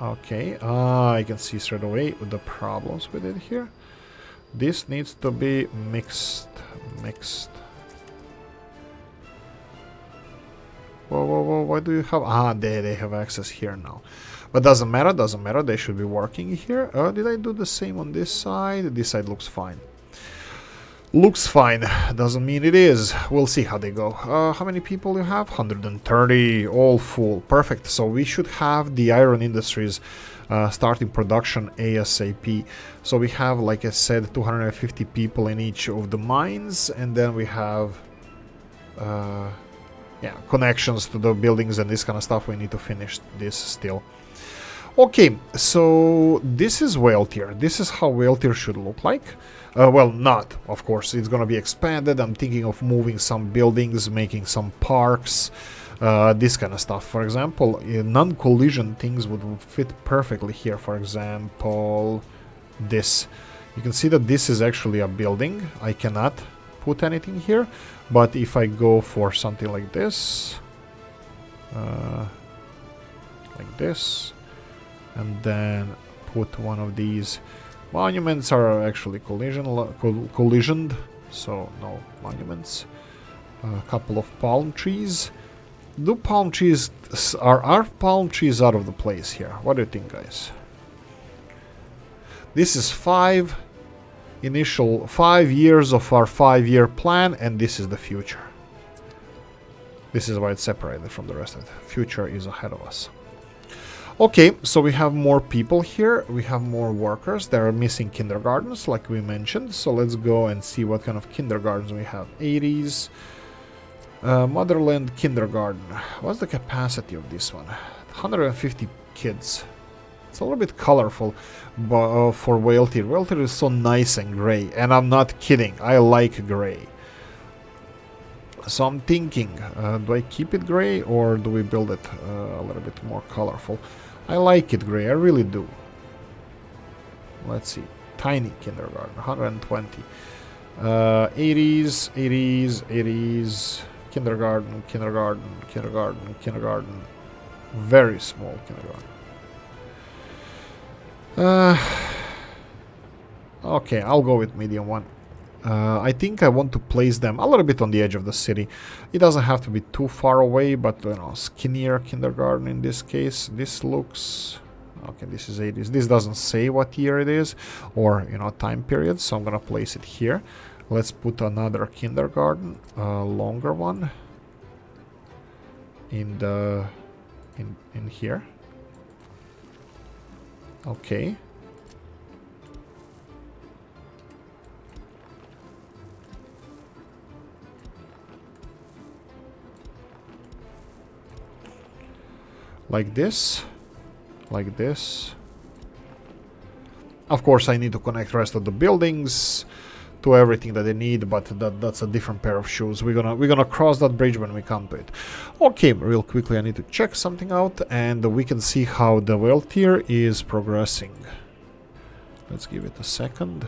Okay, I can see straight away the problems with it here. This needs to be mixed. Whoa, why do you have... Ah, they have access here now. But doesn't matter, they should be working here. Did I do the same on this side? This side looks fine. Looks fine, doesn't mean it is. We'll see how they go. How many people you have? 130, all full. Perfect, so we should have the iron industries starting production ASAP. So we have, like I said, 250 people in each of the mines, and then we have... yeah, connections to the buildings and this kind of stuff. We need to finish this still. Okay, so this is whale tier. This is how whale tier should look like. Well, not, of course. It's gonna be expanded. I'm thinking of moving some buildings, making some parks, this kind of stuff. For example, non-collision things would fit perfectly here. For example, this. You can see that this is actually a building. I cannot put anything here, but if I go for something like this, and then put one of these monuments are actually collisioned, so no monuments. A couple of palm trees. Do palm trees are palm trees out of the place here? What do you think, guys? This is 5 years of our 5-year plan, and this is the future. This is why it's separated from the rest of it. Future is ahead of us. Okay, so we have more people here. We have more workers. There are missing kindergartens, like we mentioned. So let's go and see what kind of kindergartens we have. 80s. Motherland Kindergarten. What's the capacity of this one? 150 kids. It's a little bit colorful for whale tier. Whale tier is so nice and gray, and I'm not kidding. I like gray. So I'm thinking, do I keep it gray or do we build it a little bit more colorful? I like it gray, I really do. Let's see. Tiny kindergarten, 120. 80s, 80s, 80s. Kindergarten. Very small kindergarten. Okay, I'll go with medium one. I think I want to place them a little bit on the edge of the city. It doesn't have to be too far away, but you know, skinnier kindergarten in this case. This looks... Okay, this is 80s. This doesn't say what year it is or, you know, time period, so I'm gonna place it here. Let's put another kindergarten, longer one, in the in here. Okay. Like this. Like this. Of course, I need to connect the rest of the buildings to everything that they need, but that's a different pair of shoes. We're gonna cross that bridge when we come to it. Okay, real quickly, I need to check something out, and we can see how the whale tier is progressing. Let's give it a second.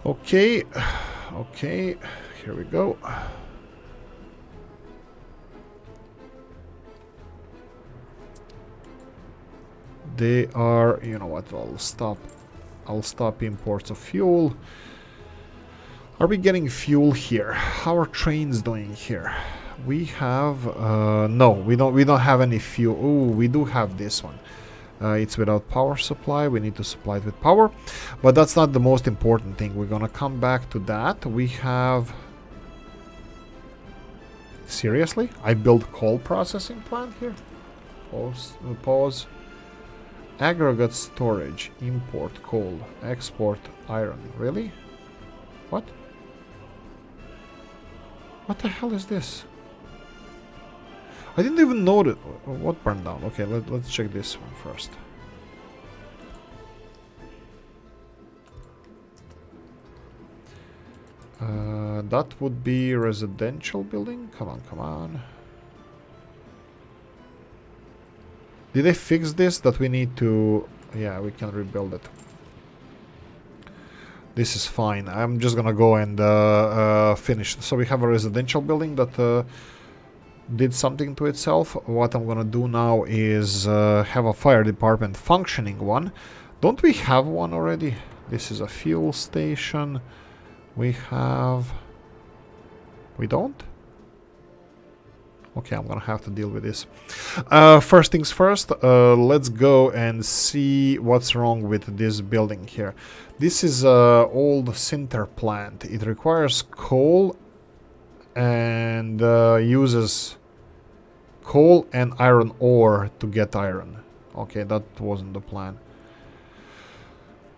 Okay, okay, here we go. They are, you know what, I'll stop imports of fuel. Are we getting fuel here? How are trains doing here? We have, no, we don't have any fuel. Oh, we do have this one. It's without power supply. We need to supply it with power, but that's not the most important thing. We're gonna come back to that. We have Seriously? I built coal processing plant here? Pause. Aggregate storage. Import coal. Export iron. Really? What? What the hell is this? I didn't even know that. What burned down? Okay, let's check this one first. That would be residential building. Come on, come on. Did they fix this? That we need to... Yeah, we can rebuild it. This is fine. I'm just gonna go and finish. So we have a residential building that did something to itself. What I'm gonna do now is have a fire department functioning one. Don't we have one already? This is a fuel station. We have... We don't? Okay, I'm gonna have to deal with this. First things first, let's go and see what's wrong with this building here. This is an old sinter plant. It requires coal and uses coal and iron ore to get iron. Okay, that wasn't the plan.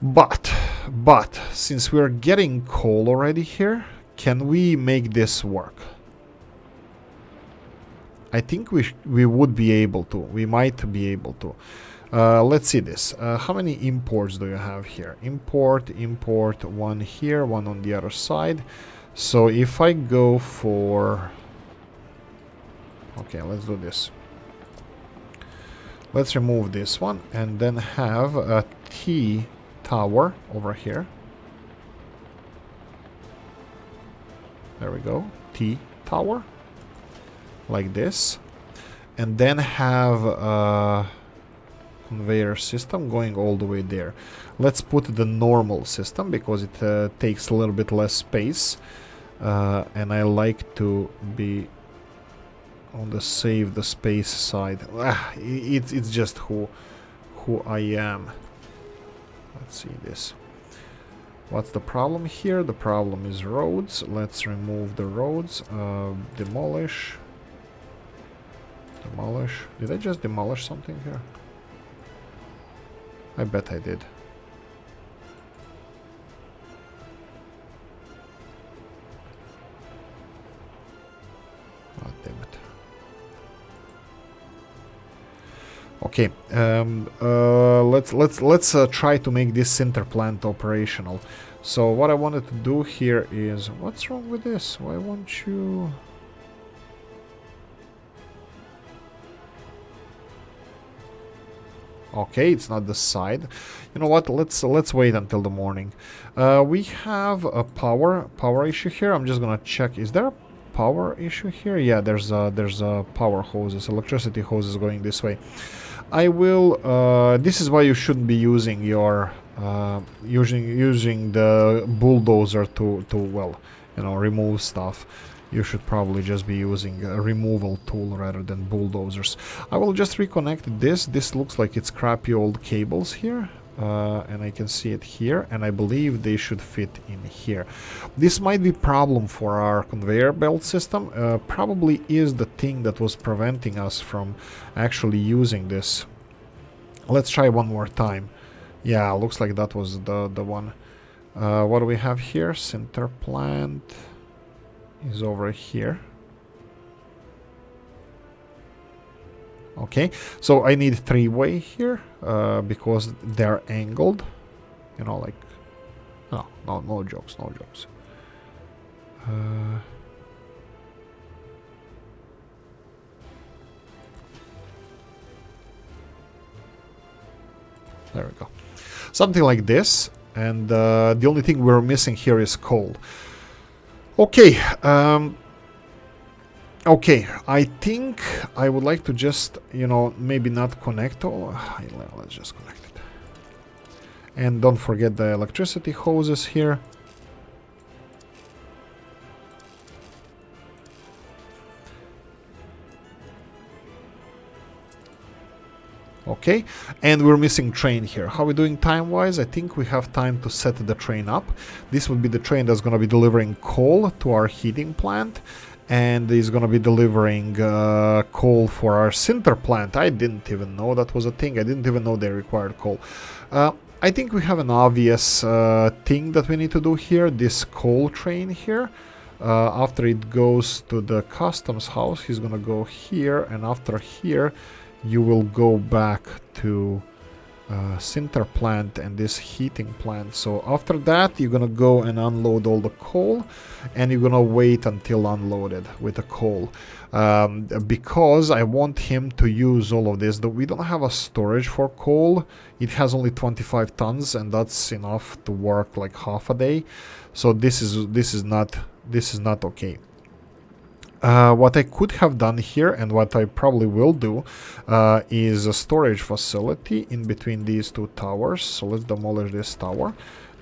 But since we're getting coal already here, can we make this work? I think we would be able to. We might be able to. Let's see this. How many imports do you have here? Import, one here, one on the other side. So if I go for... Okay, let's do this. Let's remove this one and then have a T tower over here. There we go. T tower. Like this. And then have a conveyor system going all the way there. Let's put the normal system because it takes a little bit less space. And I like to be on the save the space side. It's just who I am. Let's see this. What's the problem here? The problem is roads. Let's remove the roads. Demolish. Demolish. Did I just demolish something here? I bet I did. Oh, damn it. Okay, let's try to make this sinter plant operational. So what I wanted to do here is, what's wrong with this? Why won't you? Okay, it's not the side. You know what? Let's wait until the morning. We have a power issue here. I'm just gonna check. Is there a power issue here? Yeah, there's a power hoses, electricity hoses going this way. I will. This is why you shouldn't be using your using the bulldozer to well, you know, remove stuff. You should probably just be using a removal tool rather than bulldozers. I will just reconnect this. This looks like it's crappy old cables here. And I can see it here, and I believe they should fit in here. This might be a problem for our conveyor belt system. Probably is the thing that was preventing us from actually using this. Let's try one more time. Yeah, looks like that was the one. What do we have here? Center plant is over here. Okay, so I need three-way here because they're angled. You know, like no jokes, no jokes. There we go. Something like this, and the only thing we're missing here is coal. Okay. Okay, I think I would like to just, you know, maybe not connect all. Let's just connect it. And don't forget the electricity hoses here. Okay, and we're missing train here. How are we doing time-wise? I think we have time to set the train up. This will be the train that's going to be delivering coal to our heating plant. and he's gonna be delivering coal for our sinter plant. I didn't even know that was a thing. I didn't even know they required coal. I think we have an obvious thing that we need to do here. This coal train here, after it goes to the customs house, he's gonna go here, and after here you will go back to sinter plant and this heating plant. So after that you're gonna go and unload all the coal, and you're gonna wait until unloaded with the coal, because I want him to use all of this. We don't have a storage for coal. It has only 25 tons, and that's enough to work like half a day. So this is not okay. What I could have done here, and what I probably will do, is a storage facility in between these two towers. So let's demolish this tower,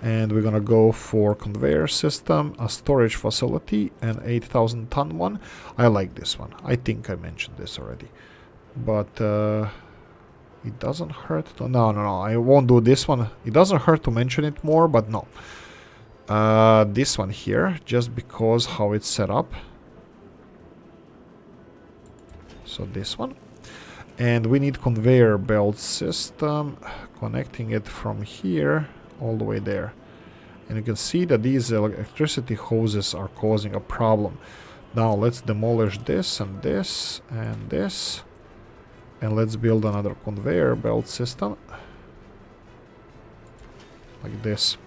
and we're gonna go for conveyor system, a storage facility, an 8,000 ton one. I like this one. I think I mentioned this already, but it doesn't hurt to... No, I won't do this one. It doesn't hurt to mention it more, but no. This one here, just because how it's set up. So this one, and we need conveyor belt system, connecting it from here all the way there, and you can see that these electricity hoses are causing a problem. Now let's demolish this and this and this, and let's build another conveyor belt system like this.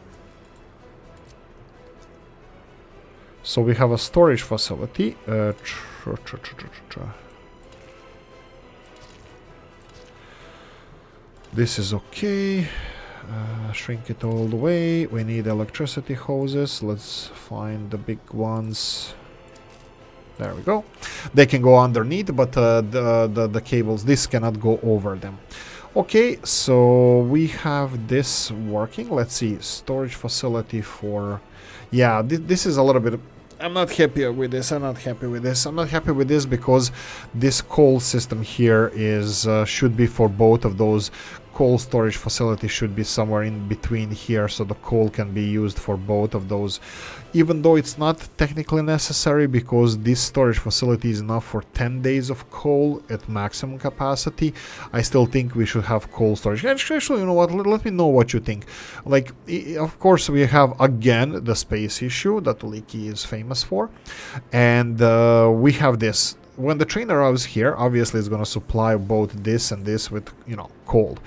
So we have a storage facility. This is okay. Shrink it all the way. We need electricity hoses. Let's find the big ones. There we go. They can go underneath, but the cables, this cannot go over them. Okay, so we have this working. Let's see, storage facility for... Yeah, this is a little bit... I'm not happy with this. I'm not happy with this because this coal system here is should be for both of those. Coal storage facility should be somewhere in between here, so the coal can be used for both of those, even though it's not technically necessary, because this storage facility is enough for 10 days of coal at maximum capacity. I still think we should have coal storage. Actually, you know what, let me know what you think. Like, of course, we have again the space issue that Oolykee is famous for, and we have this. When the train arrives here, obviously it's going to supply both this and this with, you know, coal.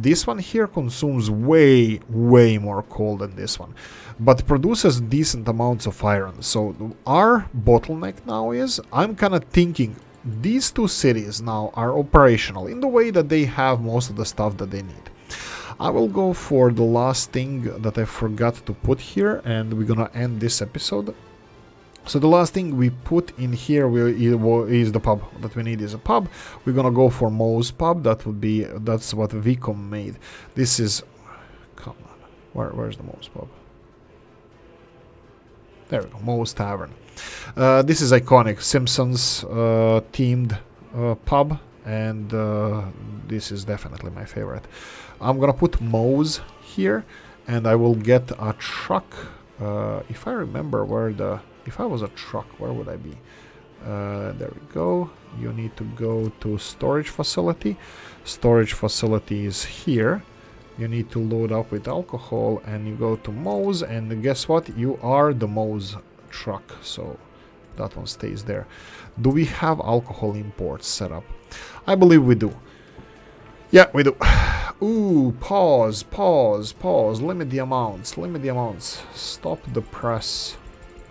This one here consumes way more coal than this one, but produces decent amounts of iron. So our bottleneck now is, I'm kind of thinking these two cities now are operational in the way that they have most of the stuff that they need. I will go for the last thing that I forgot to put here, and we're going to end this episode. So the last thing we put in here is the pub. That we need is a pub. We're gonna go for Moes Pub. That's what Vicom made. This is, come on, where's the Moes Pub? There we go, Moes Tavern. This is iconic, Simpsons themed pub, and this is definitely my favorite. I'm gonna put Moes here, and I will get a truck. If I remember where the... If I was a truck, where would I be? There we go. You need to go to storage facility. Storage facility is here. You need to load up with alcohol, and you go to Moes, and guess what? You are the Moes truck, so that one stays there. Do we have alcohol imports set up? I believe we do. Yeah, we do. Ooh, pause. Limit the amounts. Stop the press.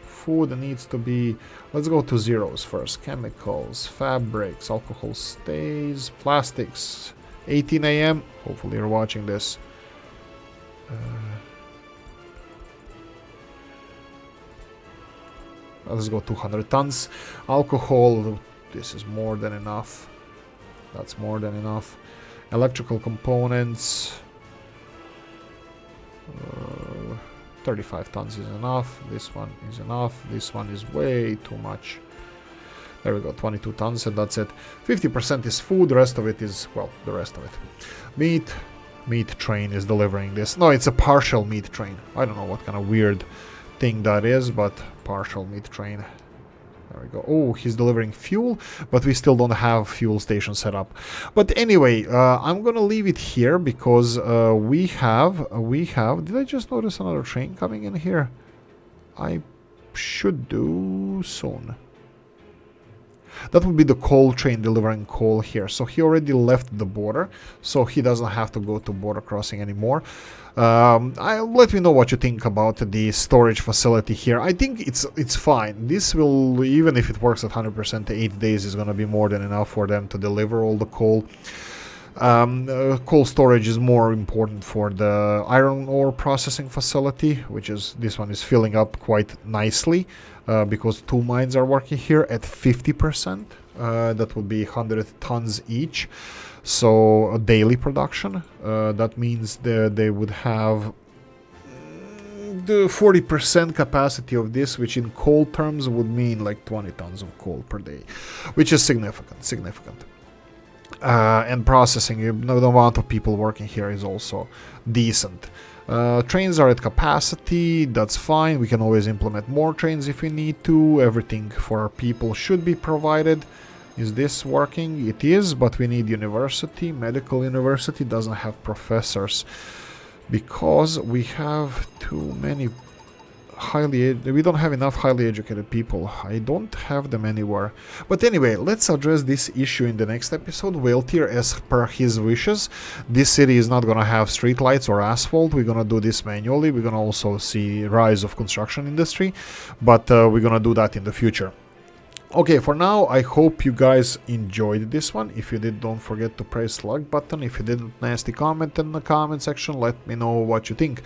Food needs to be... Let's go to zeros first. Chemicals, fabrics, alcohol stays, plastics. 18 AM. Hopefully you're watching this. Let's go 200 tons. Alcohol, this is more than enough. That's more than enough. Electrical components. 35 tons is enough. This one is enough. This one is way too much. There we go, 22 tons, and that's it. 50% is food, the rest of it is, well, the rest of it. Meat train is delivering this. No, it's a partial meat train. I don't know what kind of weird thing that is, but partial meat train. There we go. Oh, he's delivering fuel, but we still don't have fuel station set up. But anyway, I'm gonna leave it here because we have. Did I just notice another train coming in here? I should do soon. That would be the coal train delivering coal here. So he already left the border, so he doesn't have to go to border crossing anymore. Let me know what you think about the storage facility here. I think it's fine. This will, even if it works at 100%, 8 days is going to be more than enough for them to deliver all the coal. Coal storage is more important for the iron ore processing facility, which is, this one is filling up quite nicely because 2 mines are working here at 50%. That would be 100 tons each. So a daily production. That means they would have the 40% capacity of this, which in coal terms would mean like 20 tons of coal per day, which is significant. And processing, the amount of people working here is also decent. Trains are at capacity, that's fine. We can always implement more trains if we need to. Everything for our people should be provided. Is this working? It is, but we need university. Medical university doesn't have professors because we have too many we don't have enough highly educated people. I don't have them anywhere. But anyway, let's address this issue in the next episode. Wailtir, as per his wishes, this city is not gonna have street lights or asphalt. We're gonna do this manually. We're gonna also see rise of construction industry, but we're gonna do that in the future. Okay, for now, I hope you guys enjoyed this one. If you did, don't forget to press the like button. If you didn't, nasty comment in the comment section. Let me know what you think.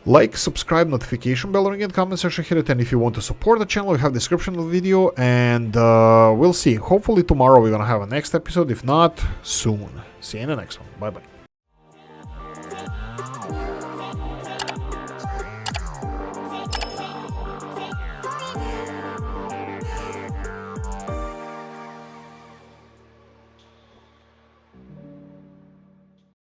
Like, subscribe, notification bell, ring, and comment section, hit it. And if you want to support the channel, you have description of the video. And we'll see. Hopefully tomorrow we're gonna have a next episode. If not, soon. See you in the next one. Bye bye.